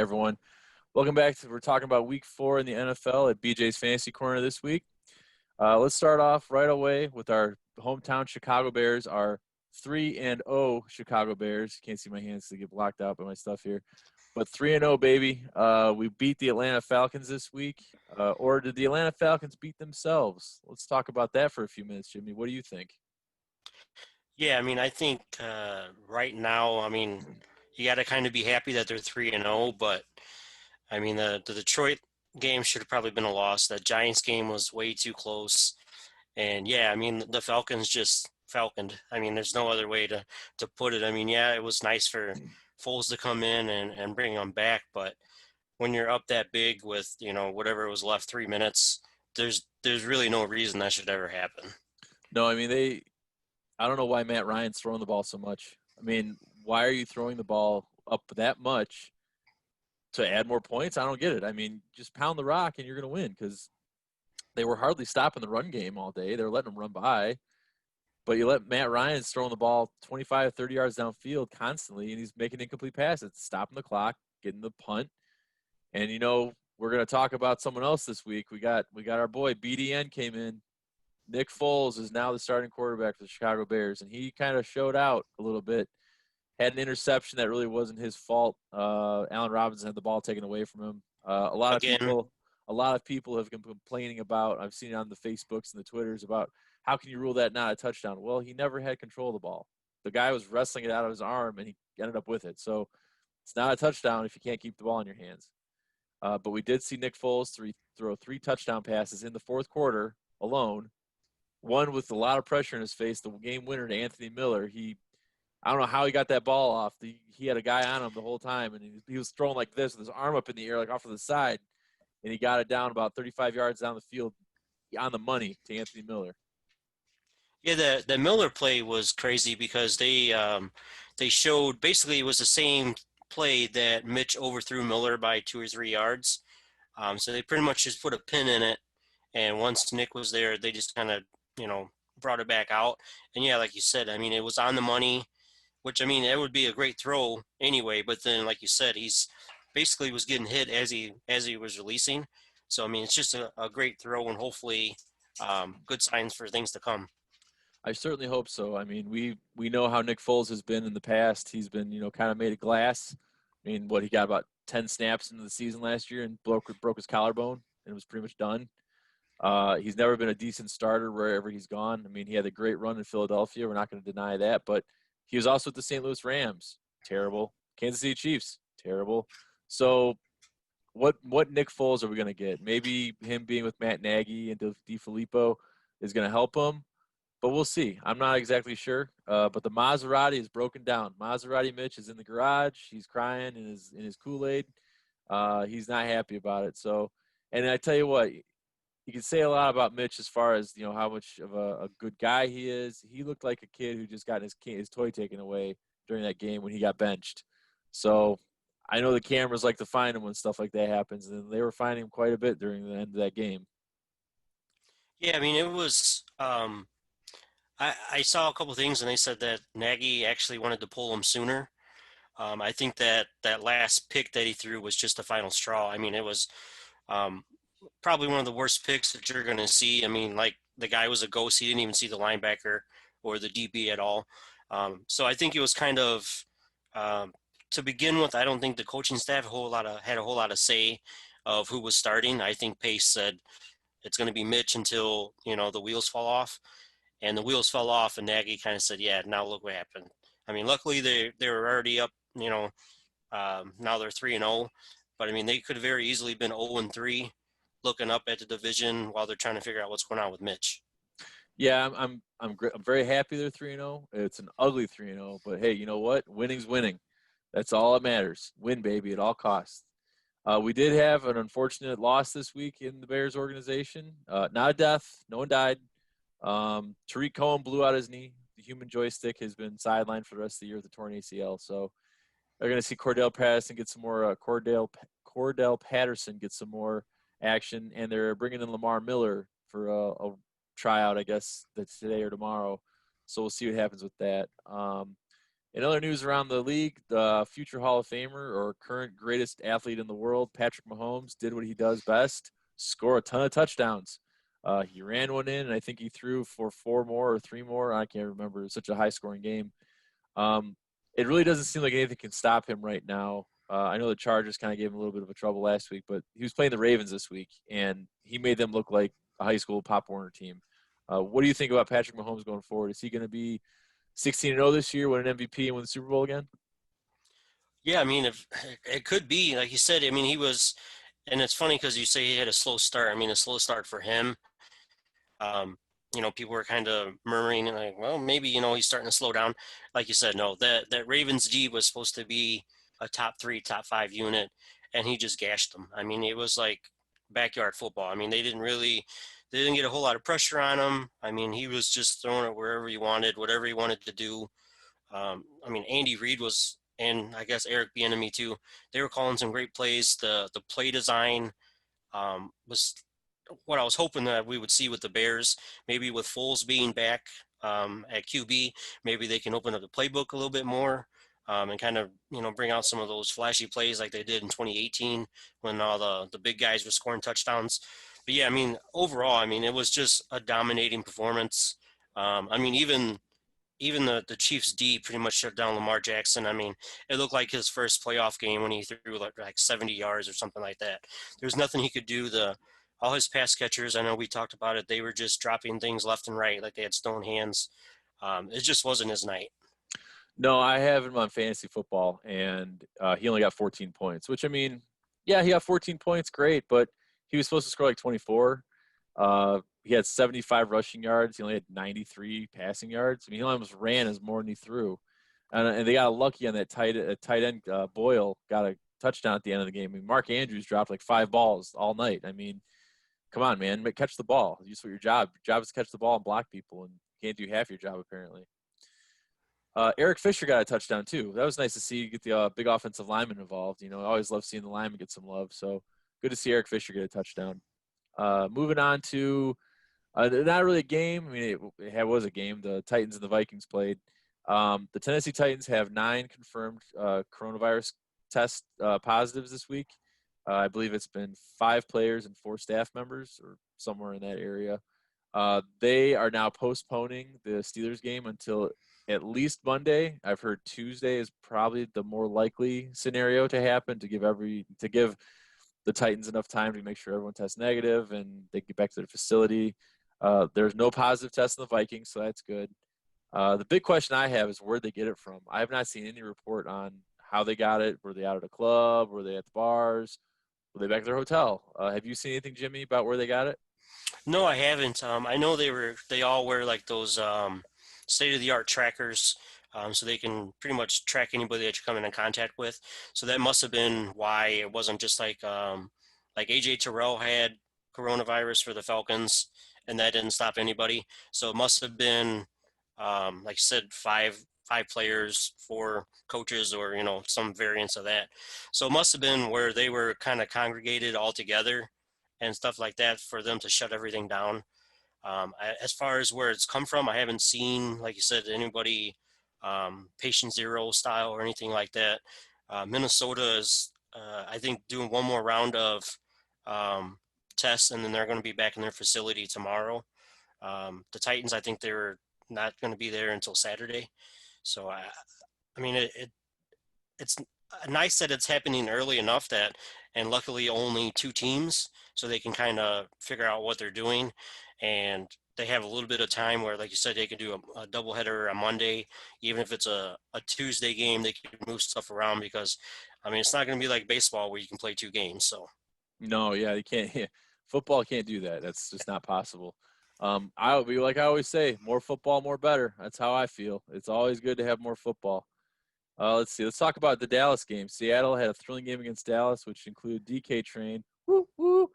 everyone. Welcome back. We're talking about Week 4 in the NFL at BJ's Fantasy Corner this week. Let's start off right away with our hometown Chicago Bears, our 3-0 Chicago Bears. Can't see my hands to get blocked out by my stuff here. But 3-0, baby. We beat the Atlanta Falcons this week. Or did the Atlanta Falcons beat themselves? Let's talk about that for a few minutes, Jimmy. What do you think? Yeah, I mean, I think right now, I mean, you got to kind of be happy that they're 3-0, but I mean, the Detroit game should have probably been a loss. That Giants game was way too close. And yeah, I mean, the Falcons just falconed. I mean, there's no other way to put it. I mean, yeah, it was nice for Foles to come in and bring them back, but when you're up that big with, whatever was left 3 minutes, there's really no reason that should ever happen. No, I mean, I don't know why Matt Ryan's throwing the ball so much. I mean, why are you throwing the ball up that much to add more points? I don't get it. I mean, just pound the rock and you're going to win because they were hardly stopping the run game all day. They were letting them run by. But you let Matt Ryan's throwing the ball 25, 30 yards downfield constantly, and he's making incomplete passes, stopping the clock, getting the punt. And, we're going to talk about someone else this week. We got our boy BDN came in. Nick Foles is now the starting quarterback for the Chicago Bears, and he kind of showed out a little bit. Had an interception that really wasn't his fault. Allen Robinson had the ball taken away from him. A lot of people have been complaining about. I've seen it on the Facebooks and the Twitters about how can you rule that not a touchdown? Well, he never had control of the ball. The guy was wrestling it out of his arm, and he ended up with it. So it's not a touchdown if you can't keep the ball in your hands. But we did see Nick Foles throw 3 touchdown passes in the fourth quarter alone. One with a lot of pressure in his face, the game winner to Anthony Miller. I don't know how he got that ball off. He had a guy on him the whole time, and he was throwing like this with his arm up in the air, like off to the side, and he got it down about 35 yards down the field on the money to Anthony Miller. Yeah, the Miller play was crazy because they showed basically it was the same play that Mitch overthrew Miller by 2 or 3 yards. So they pretty much just put a pin in it, and once Nick was there, they just kind of brought it back out. And yeah, like you said, I mean it was on the money, which I mean it would be a great throw anyway. But then, like you said, he's basically was getting hit as he was releasing. So I mean it's just a great throw, and hopefully good signs for things to come. I certainly hope so. I mean, we know how Nick Foles has been in the past. He's been, kind of made of glass. I mean, he got about 10 snaps into the season last year and broke his collarbone and was pretty much done. He's never been a decent starter wherever he's gone. I mean, he had a great run in Philadelphia. We're not going to deny that. But he was also at the St. Louis Rams. Terrible. Kansas City Chiefs. Terrible. So what Nick Foles are we going to get? Maybe him being with Matt Nagy and DeFilippo is going to help him. But we'll see. I'm not exactly sure. But the Maserati is broken down. Maserati Mitch is in the garage. He's crying in his Kool-Aid. He's not happy about it. So, and I tell you what, you can say a lot about Mitch as far as how much of a good guy he is. He looked like a kid who just got his toy taken away during that game when he got benched. So I know the cameras like to find him when stuff like that happens, and they were finding him quite a bit during the end of that game. Yeah, I mean it was. I saw a couple things, and they said that Nagy actually wanted to pull him sooner. I think that last pick that he threw was just the final straw. I mean, it was um, probably one of the worst picks that you're going to see. I mean, like the guy was a ghost; he didn't even see the linebacker or the DB at all. So I think it was kind of um, to begin with. I don't think the coaching staff had a whole lot of say of who was starting. I think Pace said it's going to be Mitch until the wheels fall off. And the wheels fell off, and Nagy kind of said, "Yeah, now look what happened." I mean, luckily they were already up. Now they're 3-0, but I mean they could have very easily been 0-3, looking up at the division while they're trying to figure out what's going on with Mitch. Yeah, I'm very happy they're 3-0. It's an ugly 3-0, but hey, you know what? Winning's winning. That's all that matters. Win, baby, at all costs. We did have an unfortunate loss this week in the Bears organization. Not a death. No one died. Tariq Cohen blew out his knee. The human joystick has been sidelined for the rest of the year with a torn ACL. So they're going to see Cordell Patterson get some more. Cordell Patterson get some more action, and they're bringing in Lamar Miller for a tryout, I guess that's today or tomorrow. So we'll see what happens with that. In other news around the league, the future Hall of Famer or current greatest athlete in the world, Patrick Mahomes, did what he does best: score a ton of touchdowns. He ran one in, and I think he threw for 4 more or 3 more. I can't remember. It was such a high-scoring game. Um, it really doesn't seem like anything can stop him right now. I know the Chargers kind of gave him a little bit of a trouble last week, but he was playing the Ravens this week, and he made them look like a high school Pop Warner team. What do you think about Patrick Mahomes going forward? Is he going to be 16-0 this year, win an MVP, and win the Super Bowl again? Yeah, I mean, if it could be like you said. I mean, and it's funny because you say he had a slow start. I mean, a slow start for him. Um, people were kind of murmuring like, well, maybe he's starting to slow down. Like you said, no, that Ravens D was supposed to be a top three, top five unit, and he just gashed them. I mean, it was like backyard football. I mean, they didn't get a whole lot of pressure on him. I mean, he was just throwing it wherever he wanted, whatever he wanted to do. I mean, Andy Reid was, and I guess Eric Bieniemy too. They were calling some great plays. The play design was what I was hoping that we would see with the Bears. Maybe with Foles being back at QB, maybe they can open up the playbook a little bit more. And kind of bring out some of those flashy plays like they did in 2018 when all the big guys were scoring touchdowns. But yeah, I mean overall, I mean it was just a dominating performance. I mean even the Chiefs D pretty much shut down Lamar Jackson. I mean, it looked like his first playoff game when he threw like 70 yards or something like that. There's nothing he could do. All his pass catchers, I know we talked about it, they were just dropping things left and right like they had stone hands. It just wasn't his night. No, I have him on fantasy football, and he only got 14 points, which, I mean, yeah, he got 14 points, great, but he was supposed to score like 24. He had 75 rushing yards. He only had 93 passing yards. I mean, he almost ran as more than he threw. And they got lucky on that tight end. Boyle got a touchdown at the end of the game. I mean, Mark Andrews dropped like 5 balls all night. I mean, come on, man, catch the ball. Just what your job. Your job is to catch the ball and block people, and you can't do half your job apparently. Eric Fisher got a touchdown too. That was nice to see you get the big offensive lineman involved. I always love seeing the lineman get some love. So good to see Eric Fisher get a touchdown. Moving on to not really a game. I mean, it was a game. The Titans and the Vikings played. The Tennessee Titans have 9 confirmed coronavirus test positives this week. I believe it's been 5 players and 4 staff members, or somewhere in that area. They are now postponing the Steelers game until at least Monday. I've heard Tuesday is probably the more likely scenario to happen, to give the Titans enough time to make sure everyone tests negative and they get back to their facility. There's no positive tests in the Vikings, so that's good. The big question I have is where'd they get it from? I have not seen any report on how they got it. Were they out at a club? Were they at the bars? Were they back at their hotel? Have you seen anything, Jimmy, about where they got it? No, I haven't. I know they all wear like those state of the art trackers, so they can pretty much track anybody that you're coming in contact with. So that must have been why it wasn't just like AJ Terrell had coronavirus for the Falcons, and that didn't stop anybody. So it must have been like I said, five players, 4 coaches, or some variants of that. So it must have been where they were kind of congregated all together and stuff like that for them to shut everything down. As far as where it's come from, I haven't seen, like you said, anybody patient zero style or anything like that. Minnesota is, I think, doing one more round of um, tests, and then they're going to be back in their facility tomorrow. The Titans, I think they're not going to be there until Saturday. So I mean, it's nice that it's happening early enough that, and luckily only 2 teams, so they can kind of figure out what they're doing, and they have a little bit of time where, like you said, they can do a doubleheader on Monday, even if it's a Tuesday game, they can move stuff around because, I mean, it's not going to be like baseball where you can play 2 games. So No, yeah, you can't. Yeah, football can't do that. That's just not possible. I'll be like I always say, more football, more better. That's how I feel. It's always good to have more football. Let's see. Let's talk about the Dallas game. Seattle had a thrilling game against Dallas, which included DK Train, woo, woo,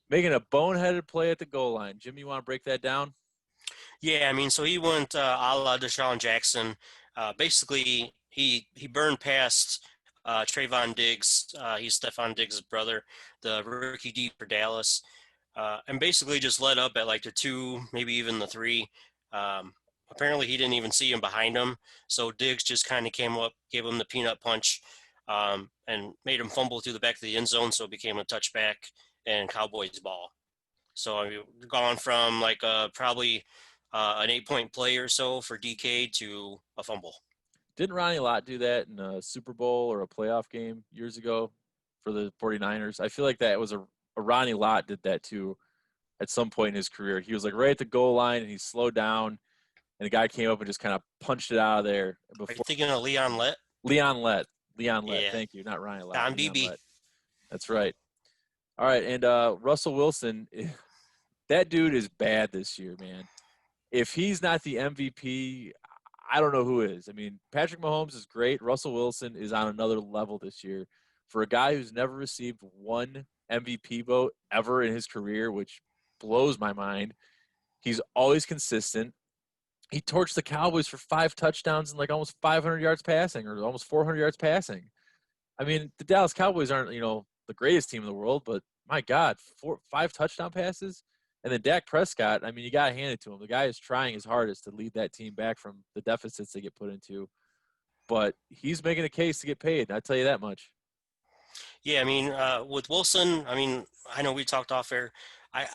making a boneheaded play at the goal line. Jimmy, you want to break that down? yeah, I mean, so he went a la Deshaun Jackson. Basically, he burned past Trayvon Diggs. He's Stephon Diggs' brother, the rookie D for Dallas, and basically just led up at like the 2, maybe even the 3. Um, apparently he didn't even see him behind him. So Diggs just kind of came up, gave him the peanut punch, and made him fumble through the back of the end zone. So it became a touchback and Cowboys ball. So I mean, gone from like probably an 8-point play or so for DK to a fumble. Didn't Ronnie Lott do that in a Super Bowl or a playoff game years ago for the 49ers? I feel like that was a Ronnie Lott did that too at some point in his career. He was like right at the goal line and he slowed down and the guy came up and just kind of punched it out of there Are you before thinking of Leon Lett? Leon Lett. Leon Lett. Yeah, Thank you. Not Ronnie Lott. Don Leon BB. Lett. That's right. All right. And Russell Wilson, that dude is bad this year, man. If he's not the MVP, I don't know who is. I mean, Patrick Mahomes is great. Russell Wilson is on another level this year. For a guy who's never received one MVP vote ever in his career, which blows my mind, he's always consistent. He torched the Cowboys for 5 touchdowns and like almost 500 yards passing or almost 400 yards passing. I mean, the Dallas Cowboys aren't, the greatest team in the world, but my God, 5 touchdown passes. And then Dak Prescott, I mean, you got to hand it to him. The guy is trying his hardest to lead that team back from the deficits they get put into. But he's making a case to get paid. I'll tell you that much. Yeah, I mean, with Wilson, I mean, I know we talked off air. I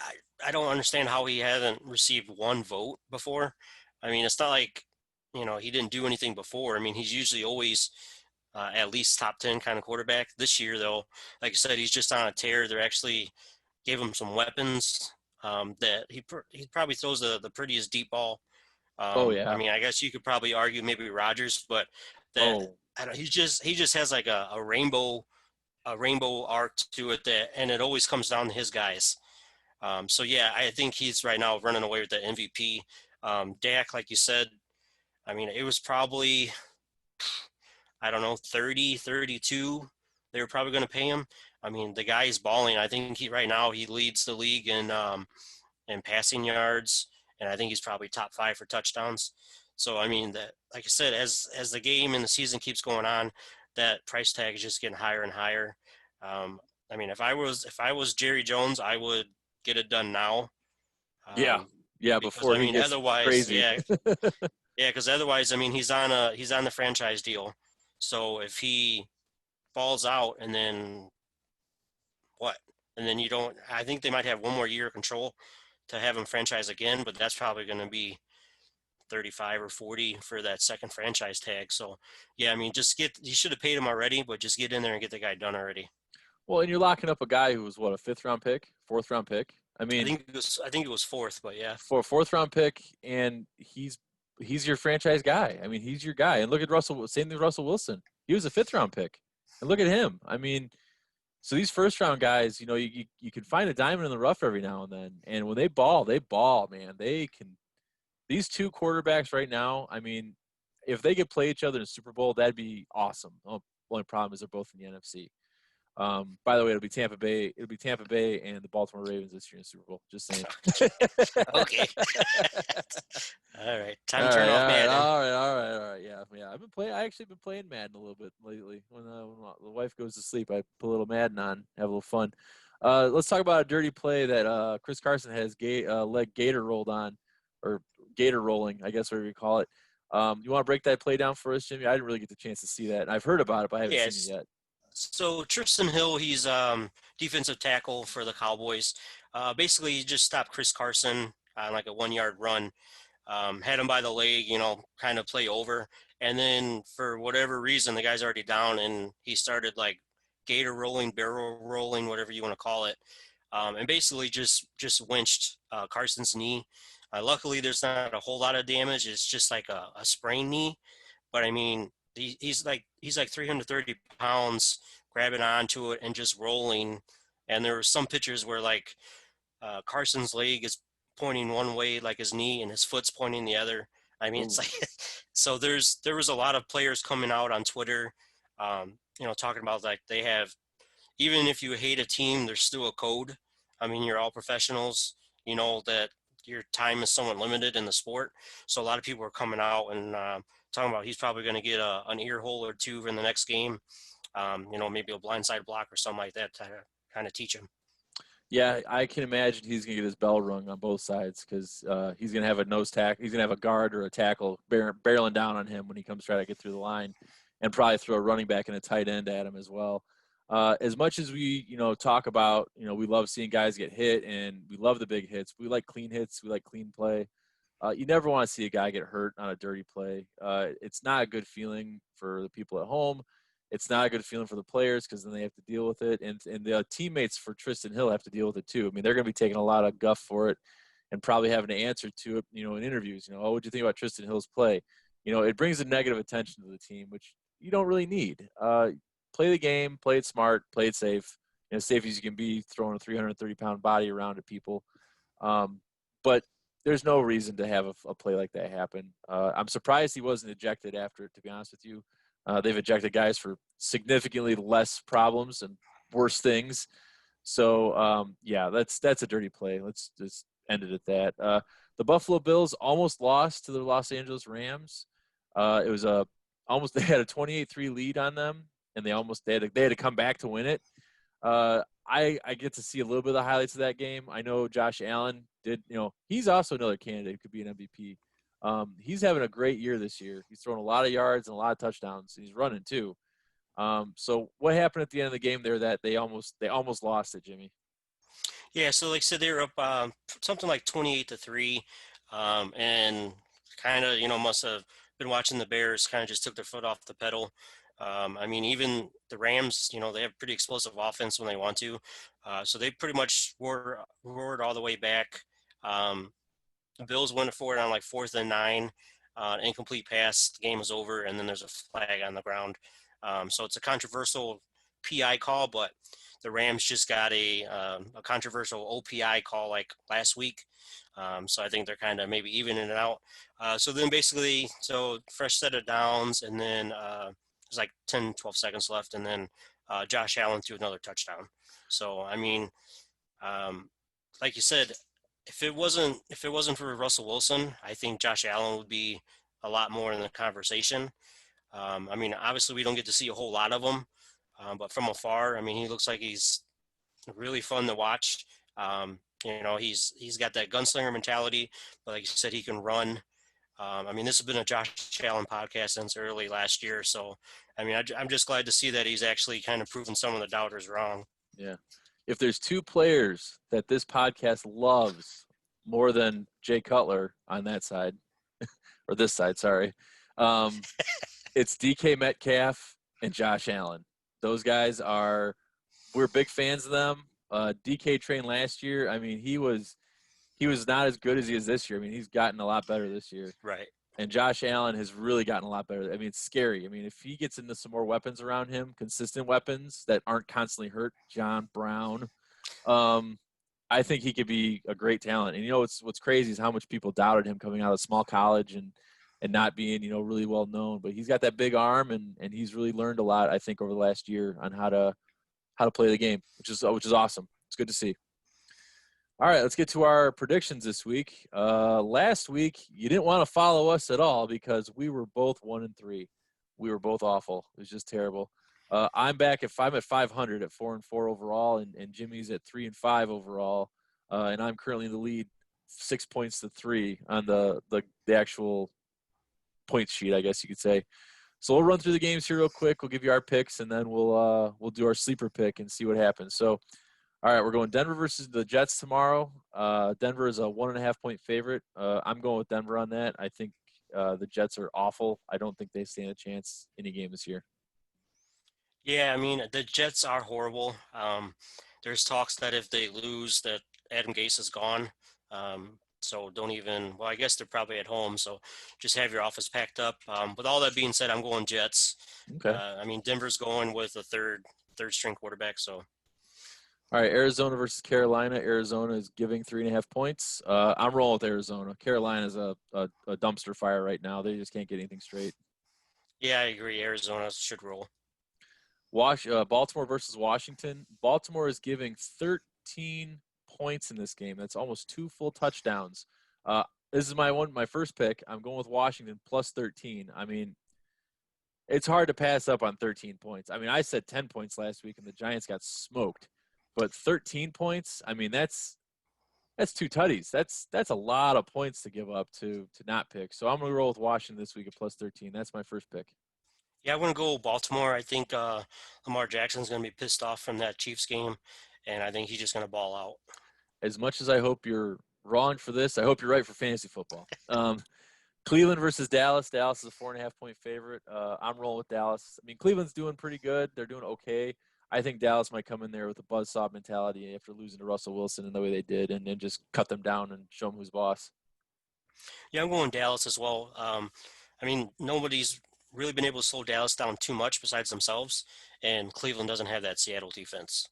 don't understand how he hasn't received one vote before. I mean, it's not like, he didn't do anything before. I mean, he's usually always at least top 10 kind of quarterback. This year, though, like I said, he's just on a tear. They're actually gave him some weapons that he probably throws the prettiest deep ball. Oh, I yeah. mean, I guess you could probably argue maybe Rodgers, but that Oh, I don't, he just has like a rainbow arc to it that, and it always comes down to his guys. So yeah, I think he's right now running away with the MVP. Dak, like you said, I mean, it was probably, I don't know, 30, 32. They were probably going to pay him. I mean, the guy is balling. I think right now he leads the league in passing yards, and I think he's probably top 5 for touchdowns. So I mean, that like I said, as the game and the season keeps going on, that price tag is just getting higher and higher. Um, I mean, if I was Jerry Jones, I would get it done now. yeah. Um, Yeah, because before I he mean, gets otherwise, crazy. yeah, because otherwise, I mean, he's on the franchise deal. So if he falls out and then what? And then you don't. I think they might have one more year of control to have him franchise again, but that's probably going to be 35 or 40 for that second franchise tag. So, yeah, I mean, you should have paid him already, but just get in there and get the guy done already. Well, and you're locking up a guy who was, what, a 5th-round pick, 4th-round pick? I I mean, think it was fourth, but yeah. for a 4th-round pick, and he's your franchise guy. I mean, he's your guy. And look at Russell. Same thing with Russell Wilson. He was a 5th-round pick, and look at him. I mean, so these 1st-round guys, you can find a diamond in the rough every now and then. And when they ball, man. They can. These 2 quarterbacks right now. I mean, if they could play each other in a Super Bowl, that'd be awesome. The only problem is they're both in the NFC. By the way, it'll be Tampa Bay. It'll be Tampa Bay and the Baltimore Ravens this year in the Super Bowl. Just saying. Okay. All right. Time All to turn right, off Madden. all right. Yeah. I've been playing. I actually been playing Madden a little bit lately. When the wife goes to sleep, I put a little Madden on, have a little fun. Let's talk about a dirty play that Chris Carson has leg gator rolled on, or gator rolling, I guess whatever you call it. You want to break that play down for us, Jimmy? I didn't really get the chance to see that. I've heard about it, but I haven't seen it yet. So Tristan Hill, he's defensive tackle for the Cowboys. Basically, he just stopped Chris Carson on like a 1-yard run, had him by the leg, kind of play over, and then for whatever reason, the guy's already down, and he started like gator rolling, barrel rolling, whatever you want to call it, and basically just winched Carson's knee. Luckily, there's not a whole lot of damage. It's just like a sprained knee, but I mean, he's like 330 pounds grabbing onto it and just rolling. And there were some pictures where like Carson's leg is pointing one way, like his knee, and his foot's pointing the other. I mean, it's like so. There was a lot of players coming out on Twitter, talking about like they have, even if you hate a team, there's still a code. I mean, you're all professionals. You know that your time is somewhat limited in the sport. So a lot of people are coming out and talking about he's probably going to get an ear hole or 2 in the next game. Maybe a blindside block or something like that to kind of teach him. Yeah, I can imagine he's going to get his bell rung on both sides because he's going to have a nose tackle. He's going to have a guard or a tackle barreling down on him when he comes trying to get through the line, and probably throw a running back and a tight end at him as well. As much as we, talk about, we love seeing guys get hit and we love the big hits. We like clean hits. We like clean play. You never want to see a guy get hurt on a dirty play. It's not a good feeling for the people at home. It's not a good feeling for the players because then they have to deal with it, and the teammates for Tristan Hill have to deal with it too. I mean, they're going to be taking a lot of guff for it, and probably having to answer to it, in interviews. Oh, what do you think about Tristan Hill's play? It brings a negative attention to the team, which you don't really need. Play the game, play it smart, play it safe, as safe as you can be, throwing a 330-pound body around at people. But there's no reason to have a play like that happen. I'm surprised he wasn't ejected after it, to be honest with you. They've ejected guys for significantly less problems and worse things. So, yeah, that's a dirty play. Let's just end it at that. The Buffalo Bills almost lost to the Los Angeles Rams. It was they had a 28-3 lead on them, and they had to come back to win it. I get to see a little bit of the highlights of that game. I know Josh Allen did, he's also another candidate who could be an MVP. He's having a great year this year. He's throwing a lot of yards and a lot of touchdowns, and he's running too. So what happened at the end of the game there that they almost lost it, Jimmy? Yeah, so like I said, they were up something like 28-3, and kind of must have been watching the Bears kind of just took their foot off the pedal. I mean, even the Rams, they have pretty explosive offense when they want to, so they pretty much roared all the way back. The Bills went for it on like 4th and 9, incomplete pass. The game was over, and then there's a flag on the ground. So it's a controversial PI call, but the Rams just got a controversial OPI call like last week. So I think they're kind of maybe evening it out. So then basically, fresh set of downs, and then there's like 10, 12 seconds left, and then Josh Allen threw another touchdown. So, I mean, like you said, if it wasn't for Russell Wilson, I think Josh Allen would be a lot more in the conversation. I mean, obviously we don't get to see a whole lot of him, but from afar, I mean, he looks like he's really fun to watch. He's got that gunslinger mentality, but like you said, he can run. I mean, this has been a Josh Allen podcast since early last year, so I mean, I'm just glad to see that he's actually kind of proven some of the doubters wrong. Yeah. If there's two players that this podcast loves more than Jay Cutler on that side, or this side, sorry, it's DK Metcalf and Josh Allen. Those guys we're big fans of them. DK trained last year. I mean, he was not as good as he is this year. I mean, he's gotten a lot better this year. Right. And Josh Allen has really gotten a lot better. I mean, it's scary. I mean, if he gets into some more weapons around him, consistent weapons that aren't constantly hurt, John Brown, I think he could be a great talent. And what's crazy is how much people doubted him coming out of small college and not being really well known. But he's got that big arm, and he's really learned a lot, I think, over the last year on how to play the game, which is awesome. It's good to see. All right, let's get to our predictions this week. Last week, you didn't want to follow us at all because we were both 1-3. We were both awful. It was just terrible. I'm back at 500 at 4-4 overall, and Jimmy's at 3-5 overall, and I'm currently in the lead, 6 points to 3 on the actual point sheet, I guess you could say. So we'll run through the games here real quick. We'll give you our picks, and then we'll do our sleeper pick and see what happens. So. All right, we're going Denver versus the Jets tomorrow. Denver is a 1.5-point favorite. I'm going with Denver on that. I think the Jets are awful. I don't think they stand a chance any game this year. Yeah, I mean, the Jets are horrible. There's talks that if they lose, that Adam Gase is gone. So don't even. Well, I guess they're probably at home. So just have your office packed up. With all that being said, I'm going Jets. Okay. I mean, Denver's going with a third string quarterback. So. All right, Arizona versus Carolina. Arizona is giving 3.5 points. I'm rolling with Arizona. Carolina is a dumpster fire right now. They just can't get anything straight. Yeah, I agree. Arizona should roll. Baltimore versus Washington. Baltimore is giving 13 points in this game. That's almost 2 full touchdowns. This is my first pick. I'm going with Washington plus 13. I mean, it's hard to pass up on 13 points. I mean, I said 10 points last week, and the Giants got smoked. but 13 points. I mean, that's two tutties. That's a lot of points to give up to not pick. So I'm gonna roll with Washington this week at plus 13. That's my first pick. Yeah, I want to go Baltimore. I think Lamar Jackson's going to be pissed off from that Chiefs game, and I think he's just going to ball out. As much as I hope you're wrong for this, I hope you're right for fantasy football. Cleveland versus Dallas. Dallas is a 4.5-point favorite. I'm rolling with Dallas. I mean, Cleveland's doing pretty good. They're doing okay. I think Dallas might come in there with a buzzsaw mentality after losing to Russell Wilson in the way they did, and then just cut them down and show them who's boss. Yeah, I'm going Dallas as well. I mean, nobody's really been able to slow Dallas down too much besides themselves, and Cleveland doesn't have that Seattle defense.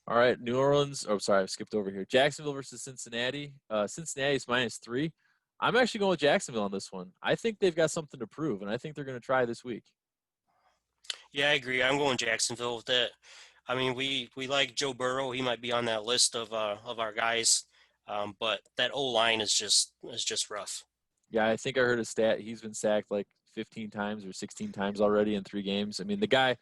All right, New Orleans. Oh, sorry, I skipped over here. Jacksonville versus Cincinnati. Cincinnati's -3. I'm actually going with Jacksonville on this one. I think they've got something to prove, and I think they're going to try this week. Yeah, I agree. I'm going Jacksonville with that. I mean, we like Joe Burrow. He might be on that list of our guys, but that O line is just rough. Yeah, I think I heard a stat. He's been sacked like 15 times or 16 times already in 3 games. I mean, the guy.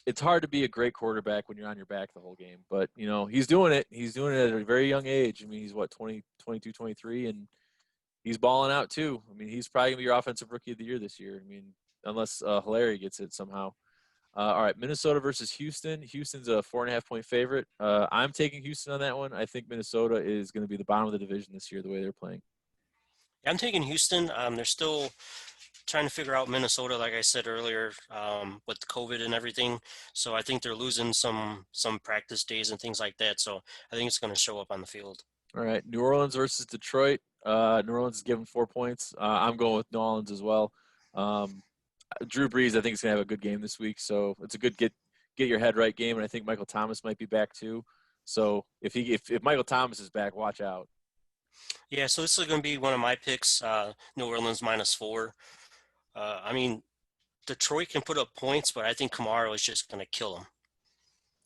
It's hard to be a great quarterback when you're on your back the whole game, but he's doing it. He's doing it at a very young age. I mean, he's what 20, 22, 23, and he's balling out too. I mean, he's probably gonna be your offensive rookie of the year this year. I mean, unless Hilaire gets it somehow. All right, Minnesota versus Houston. Houston's a 4.5-point favorite. I'm taking Houston on that one. I think Minnesota is going to be the bottom of the division this year, the way they're playing. Yeah, I'm taking Houston. They're still trying to figure out Minnesota, like I said earlier, with COVID and everything. So I think they're losing some practice days and things like that. So I think it's going to show up on the field. All right, New Orleans versus Detroit. New Orleans is given 4 points. I'm going with New Orleans as well. Drew Brees, I think, is going to have a good game this week. So it's a good get your head right game. And I think Michael Thomas might be back too. So if Michael Thomas is back, watch out. Yeah, so this is going to be one of my picks. New Orleans -4. I mean, Detroit can put up points, but I think Kamara is just going to kill them.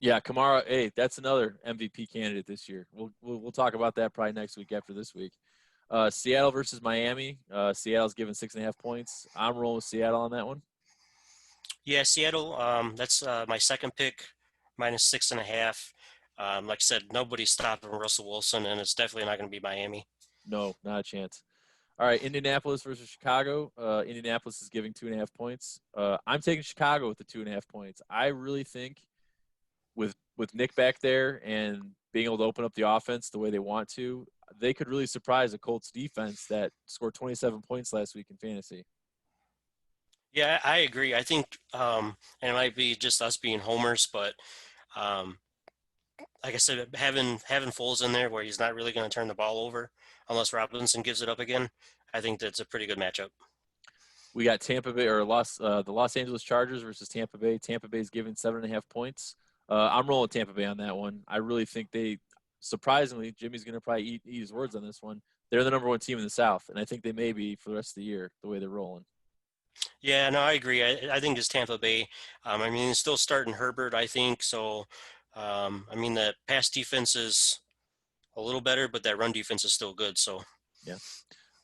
Yeah, Kamara. Hey, that's another MVP candidate this year. We'll talk about that probably next week after this week. Seattle versus Miami. Seattle's given 6.5 points. I'm rolling with Seattle on that one. Yeah, Seattle. That's my second pick, -6.5. Like I said, nobody's stopping Russell Wilson, and it's definitely not going to be Miami. No, not a chance. All right, Indianapolis versus Chicago. Indianapolis is giving 2.5 points. I'm taking Chicago with the 2.5 points. I really think with Nick back there and being able to open up the offense the way they want to, they could really surprise a Colts defense that scored 27 points last week in fantasy. Yeah, I agree. I think, and it might be just us being homers, but um, like I said, having Foles in there where he's not really going to turn the ball over unless Robinson gives it up again, I think that's a pretty good matchup. We got Tampa Bay or the Los Angeles Chargers versus Tampa Bay. Tampa Bay is given 7.5 points. I'm rolling Tampa Bay on that one. I really think surprisingly, Jimmy's going to probably eat his words on this one. They're the number one team in the South, and I think they may be for the rest of the year the way they're rolling. Yeah, no, I agree. I think it's Tampa Bay. I mean, it's still starting Herbert, I think. So, I mean, the pass defense is a little better, but that run defense is still good. So, yeah.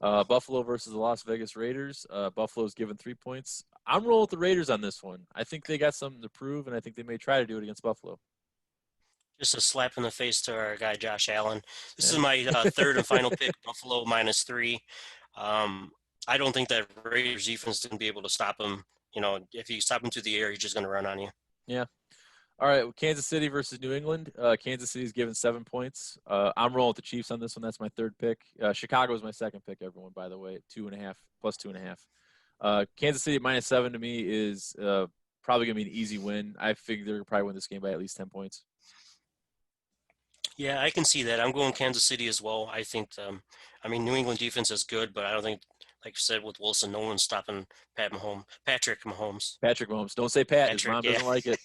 Buffalo versus the Las Vegas Raiders. Buffalo's given 3 points. I'm rolling with the Raiders on this one. I think they got something to prove, and I think they may try to do it against Buffalo. just a slap in the face to our guy Josh Allen. This is my third and final pick, Buffalo -3. I don't think that Raiders defense is going to be able to stop him. You know, if you stop him through the air, he's just going to run on you. Yeah. All right, Kansas City versus New England. Kansas City's given 7 points. I'm rolling with the Chiefs on this one. That's my third pick. Chicago is my second pick, everyone, by the way, at 2.5, plus 2.5. Kansas City at -7 to me is probably going to be an easy win. I figure they're going to probably win this game by at least 10 points. Yeah, I can see that. I'm going Kansas City as well. I think, I mean, New England defense is good, but I don't think, like you said, with Wilson, no one's stopping Patrick Mahomes. Patrick Mahomes. Don't say Pat. His mom doesn't like it.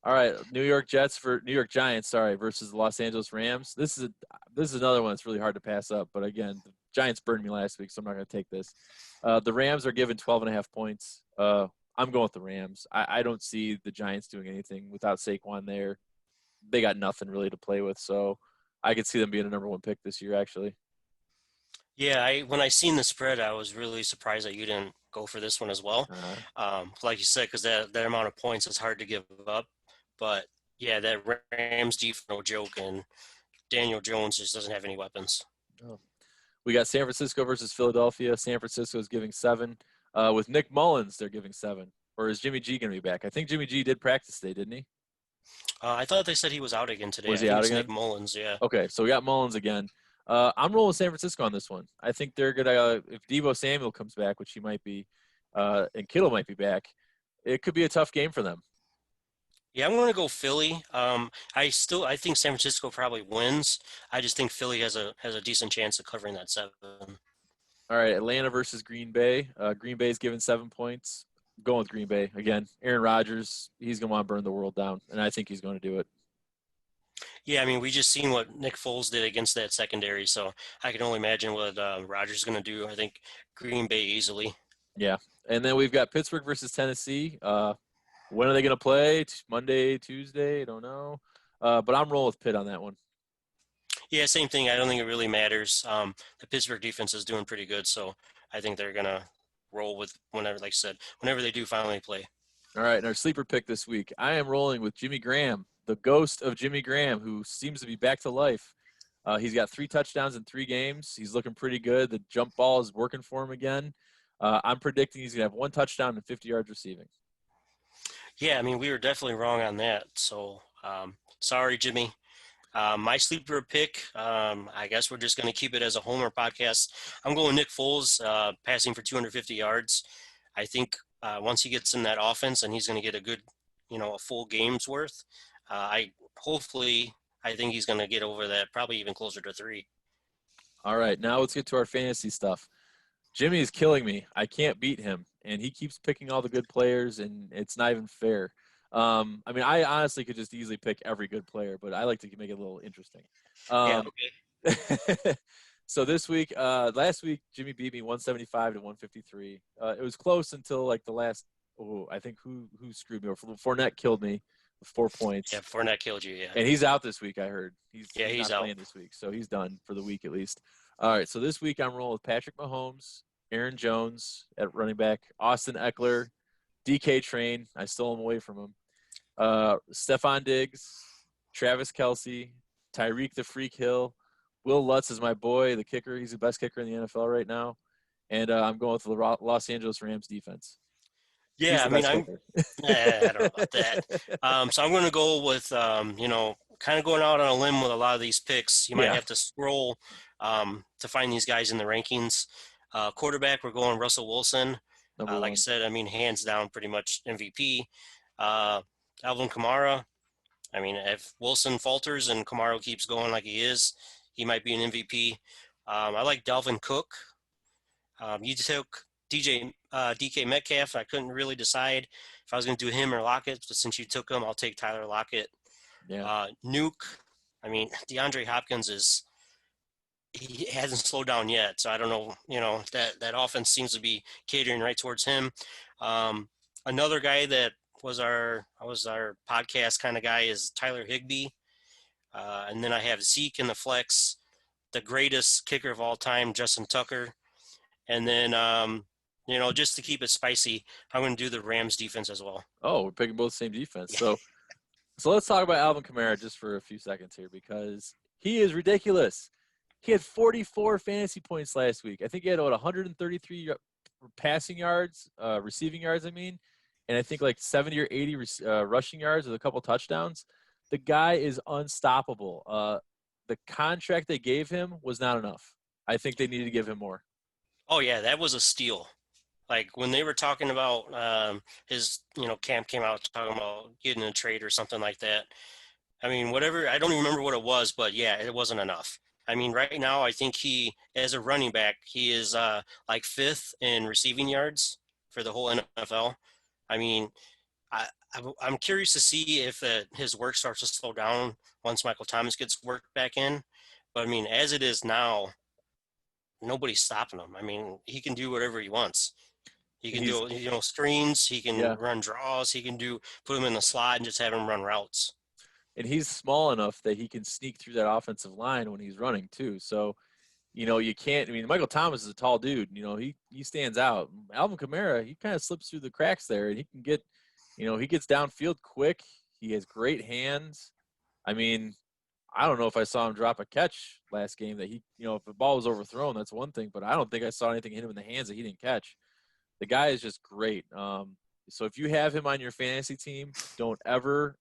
All right, New York Giants, versus the Los Angeles Rams. This is another one that's really hard to pass up. But again, the Giants burned me last week, so I'm not going to take this. The Rams are given 12.5 points. I'm going with the Rams. I don't see the Giants doing anything without Saquon there. They got nothing really to play with, so I could see them being a number one pick this year, actually. Yeah, when I seen the spread, I was really surprised that you didn't go for this one as well. Like you said, because that amount of points is hard to give up. But Yeah, that Rams defense, no joke, and Daniel Jones just doesn't have any weapons. Oh. We got San Francisco versus Philadelphia. San Francisco is giving 7. With Nick Mullins, they're giving 7. Or is Jimmy G going to be back? I think Jimmy G did practice today, didn't he? I thought they said he was out again today. Was I he think out it's Nick again? Mullins. Yeah. Okay, so we got Mullins again. I'm rolling San Francisco on this one. I think they're gonna if Deebo Samuel comes back, which he might be, and Kittle might be back, it could be a tough game for them. Yeah, I'm going to go Philly. I think San Francisco probably wins. I just think Philly has a decent chance of covering that 7. All right, Atlanta versus Green Bay. Green Bay's given 7 points. I'm going with Green Bay again. Aaron Rodgers, he's gonna want to burn the world down, and I think he's going to do it. Yeah, I mean, we just seen what Nick Foles did against that secondary, so I can only imagine what Rodgers is going to do. I think Green Bay easily. Yeah, and then we've got Pittsburgh versus Tennessee. When are they going to play? Monday, Tuesday? I don't know. But I'm rolling with Pitt on that one. Yeah, same thing. I don't think it really matters. The Pittsburgh defense is doing pretty good, so I think they're going to roll with whenever, like I said, whenever they do finally play. All right, and our sleeper pick this week, I am rolling with Jimmy Graham, the ghost of Jimmy Graham, who seems to be back to life. He's got 3 touchdowns in 3 games. He's looking pretty good. The jump ball is working for him again. I'm predicting he's going to have 1 touchdown and 50 yards receiving. Yeah, I mean, we were definitely wrong on that. So sorry, Jimmy. My sleeper pick, I guess we're just going to keep it as a homer podcast. I'm going Nick Foles, passing for 250 yards. I think once he gets in that offense and he's going to get a good, a full game's worth, I think he's going to get over that, probably even closer to 3. All right, now let's get to our fantasy stuff. Jimmy is killing me. I can't beat him, and he keeps picking all the good players, and it's not even fair. I mean, I honestly could just easily pick every good player, but I like to make it a little interesting. Yeah, Um, okay. so this week, last week, Jimmy beat me 175 to 153. It was close until like the last. Oh, I think who screwed me over? Fournette killed me with 4 points. Yeah, Fournette killed you, yeah. And he's out this week, I heard. He's He's not out. playing this week, so he's done for the week at least. All right, so this week I'm rolling with Patrick Mahomes, Aaron Jones at running back, Austin Eckler, DK Train. I stole him away from him. Stephon Diggs, Travis Kelce, Tyreek the Freak Hill, Will Lutz is my boy, the kicker. He's the best kicker in the NFL right now. And I'm going with the Los Angeles Rams defense. Yeah, I mean, I don't know about that. So I'm going to go with, kind of going out on a limb with a lot of these picks. You might have to scroll to find these guys in the rankings. Quarterback, we're going Russell Wilson. Like I said, I mean, hands down, pretty much MVP. Alvin Kamara. I mean, if Wilson falters and Kamara keeps going like he is, he might be an MVP. I like Dalvin Cook. You took DK Metcalf. I couldn't really decide if I was going to do him or Lockett, but since you took him, I'll take Tyler Lockett. Yeah. Nuke. I mean, DeAndre Hopkins he hasn't slowed down yet, so I don't know. That offense seems to be catering right towards him. Another guy that was our podcast kind of guy is Tyler Higbee, and then I have Zeke in the flex, the greatest kicker of all time, Justin Tucker. And then, just to keep it spicy, I'm going to do the Rams defense as well. Oh, we're picking both the same defense. Yeah. So let's talk about Alvin Kamara just for a few seconds here because he is ridiculous. He had 44 fantasy points last week. I think he had 133 passing yards, receiving yards, and I think like 70 or 80 rushing yards with a couple touchdowns. The guy is unstoppable. The contract they gave him was not enough. I think they needed to give him more. Oh, yeah, that was a steal. Like when they were talking about his, camp came out talking about getting a trade or something like that. I mean, whatever, I don't even remember what it was, but yeah, it wasn't enough. I mean, right now, I think he, as a running back, he is like 5th in receiving yards for the whole NFL. I mean, I'm curious to see if his work starts to slow down once Michael Thomas gets work back in. But I mean, as it is now, nobody's stopping him. I mean, he can do whatever he wants. He can do, screens. He can run draws. He can put him in the slot and just have him run routes. And he's small enough that he can sneak through that offensive line when he's running too. So, you can't. I mean, Michael Thomas is a tall dude. He stands out. Alvin Kamara, he kind of slips through the cracks there, and he can get, he gets downfield quick. He has great hands. I mean, I don't know if I saw him drop a catch last game that he, if the ball was overthrown, that's one thing, but I don't think I saw anything hit him in the hands that he didn't catch. The guy is just great. So if you have him on your fantasy team, don't ever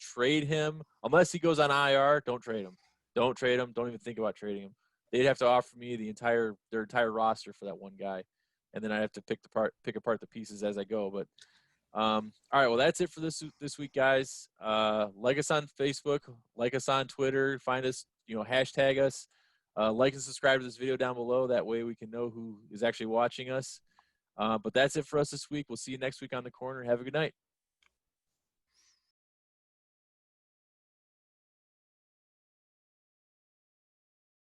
trade him unless he goes on IR. Don't trade him. Don't trade him. Don't even think about trading him. They'd have to offer me their entire roster for that one guy, and then I have to pick apart the pieces as I go. But all right, well that's it for this week, guys. Like us on Facebook, like us on Twitter, find us, hashtag us, like and subscribe to this video down below. That way we can know who is actually watching us. But that's it for us this week. We'll see you next week on The Corner. Have a good night.